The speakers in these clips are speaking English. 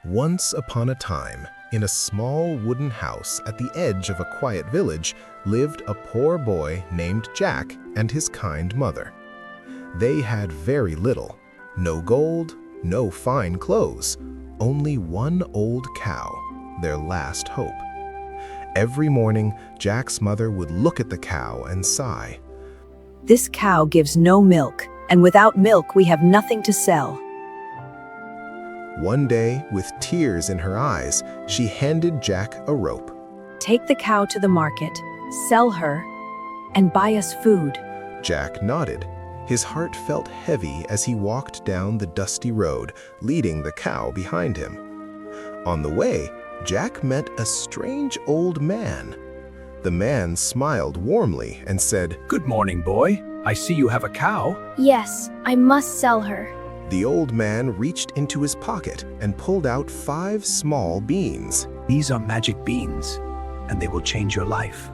Once upon a time, in a small wooden house at the edge of a quiet village, lived a poor boy named Jack and his kind mother. They had very little, no gold, no fine clothes, only one old cow, their last hope. Every morning, Jack's mother would look at the cow and sigh. "This cow gives no milk, and without milk we have nothing to sell." One day, with tears in her eyes, she handed Jack a rope. "Take the cow to the market, sell her, and buy us food." Jack nodded. His heart felt heavy as he walked down the dusty road, leading the cow behind him. On the way, Jack met a strange old man. The man smiled warmly and said, "Good morning, boy. I see you have a cow." Yes, I must sell her. The old man reached into his pocket and pulled out 5 small beans. "These are magic beans, and they will change your life."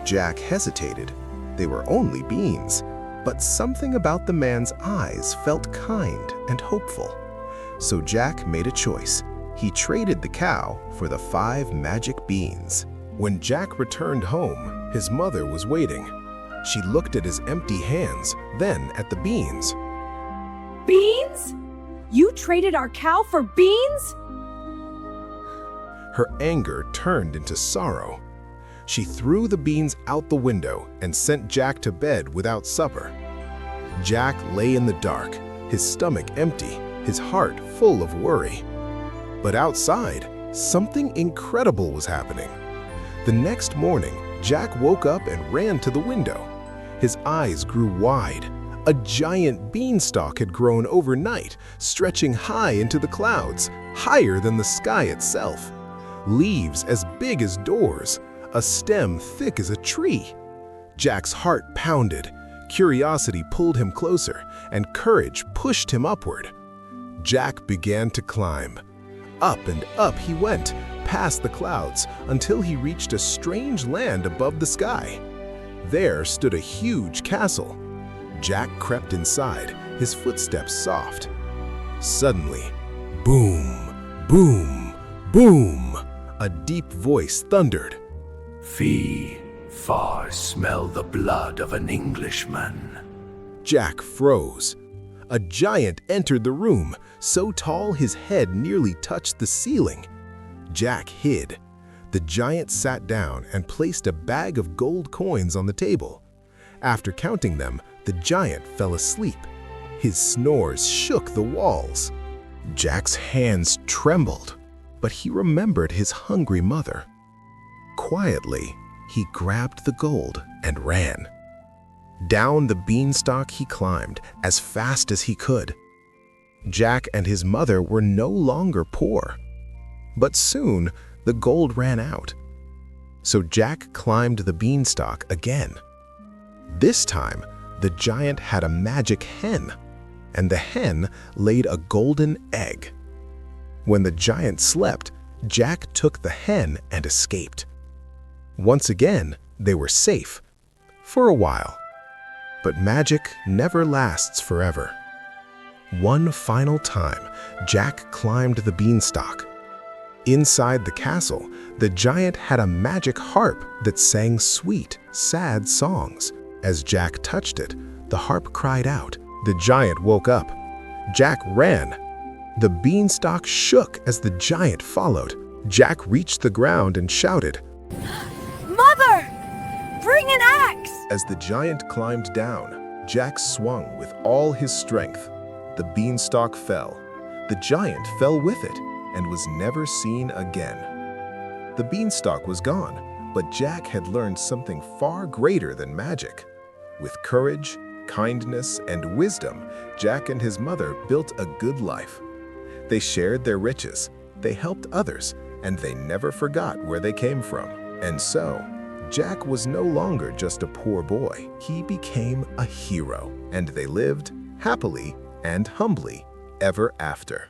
Jack hesitated. They were only beans, but something about the man's eyes felt kind and hopeful. So Jack made a choice. He traded the cow for the 5 magic beans. When Jack returned home, his mother was waiting. She looked at his empty hands, then at the beans. "Beans? You traded our cow for beans?" Her anger turned into sorrow. She threw the beans out the window and sent Jack to bed without supper. Jack lay in the dark, his stomach empty, his heart full of worry. But outside, something incredible was happening. The next morning, Jack woke up and ran to the window. His eyes grew wide. A giant beanstalk had grown overnight, stretching high into the clouds, higher than the sky itself. Leaves as big as doors, a stem thick as a tree. Jack's heart pounded. Curiosity pulled him closer, and courage pushed him upward. Jack began to climb. Up and up he went, past the clouds, until he reached a strange land above the sky. There stood a huge castle. Jack crept inside, his footsteps soft. Suddenly, boom, boom, boom, a deep voice thundered. "Fee, far smell the blood of an Englishman." Jack froze. A giant entered the room, so tall his head nearly touched the ceiling. Jack hid. The giant sat down and placed a bag of gold coins on the table. After counting them, the giant fell asleep. His snores shook the walls. Jack's hands trembled, but he remembered his hungry mother. Quietly, he grabbed the gold and ran. Down the beanstalk he climbed as fast as he could. Jack and his mother were no longer poor. But soon, the gold ran out. So Jack climbed the beanstalk again. This time, the giant had a magic hen, and the hen laid a golden egg. When the giant slept, Jack took the hen and escaped. Once again, they were safe, for a while. But magic never lasts forever. One final time, Jack climbed the beanstalk. Inside the castle, the giant had a magic harp that sang sweet, sad songs. As Jack touched it, the harp cried out. The giant woke up. Jack ran. The beanstalk shook as the giant followed. Jack reached the ground and shouted, "Mother! Bring an axe!" As the giant climbed down, Jack swung with all his strength. The beanstalk fell. The giant fell with it and was never seen again. The beanstalk was gone, but Jack had learned something far greater than magic. With courage, kindness, and wisdom, Jack and his mother built a good life. They shared their riches, they helped others, and they never forgot where they came from. And so, Jack was no longer just a poor boy. He became a hero, and they lived happily and humbly ever after.